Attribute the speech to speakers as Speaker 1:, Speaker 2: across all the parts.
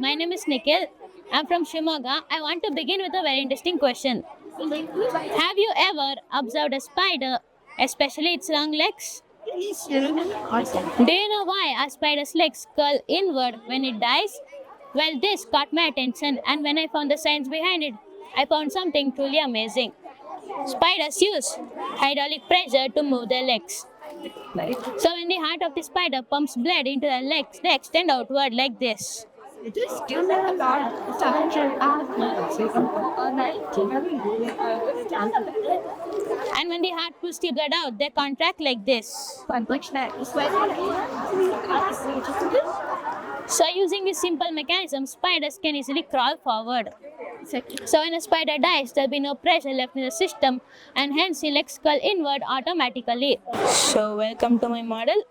Speaker 1: my name is Nikhil. I'm from Shimoga. I want to begin with a very interesting question. Have you ever observed a spider, especially its long legs? Do you know why a spider's legs curl inward when it dies? Well, this caught my attention, and when I found the science behind it, I found something truly amazing. Spiders use hydraulic pressure to move their legs. So, when the heart of the spider pumps blood into the legs, they extend outward like this. And when the heart pushes the blood out, they contract like this. So, using this simple mechanism, spiders can easily crawl forward. So, when a spider dies, there will be no pressure left in the system, and hence the legs curl inward automatically. So, welcome to my model,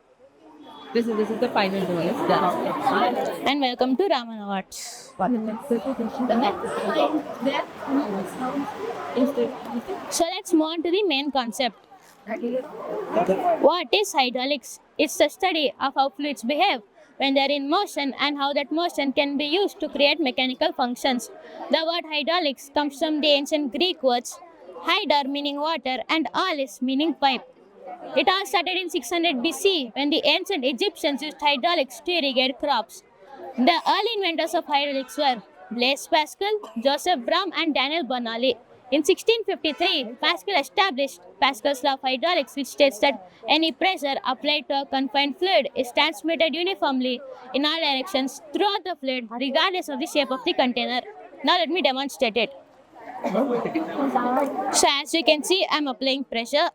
Speaker 2: This is the final one. It's done.
Speaker 1: and welcome to Raman Awards. So, let's move on to the main concept. What is hydraulics? It's the study of how fluids behave when they are in motion and how that motion can be used to create mechanical functions. The word hydraulics comes from the ancient Greek words hydar meaning water and alis meaning pipe. It all started in 600 BC when the ancient Egyptians used hydraulics to irrigate crops. The early inventors of hydraulics were Blaise Pascal, Joseph Bram, and Daniel Bernoulli. In 1653, Pascal established Pascal's law of hydraulics, which states that any pressure applied to a confined fluid is transmitted uniformly in all directions throughout the fluid, regardless of the shape of the container. Now let me demonstrate it. So as you can see, I am applying pressure,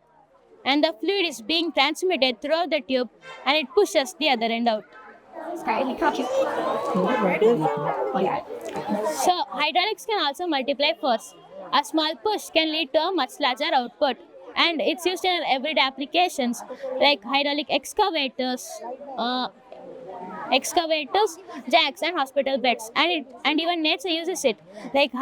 Speaker 1: and the fluid is being transmitted throughout the tube, and it pushes the other end out. So, hydraulics can also multiply force. A small push can lead to a much larger output, and it's used in everyday applications like hydraulic excavators, jacks, and hospital beds. And even nature uses it, like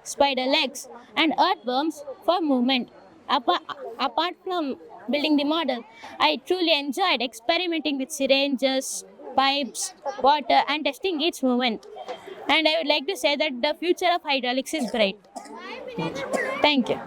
Speaker 1: spider legs and earthworms for movement. Apart from building the model, I truly enjoyed experimenting with syringes, pipes, water, and testing each movement. And I would like to say that the future of hydraulics is bright. Thank you.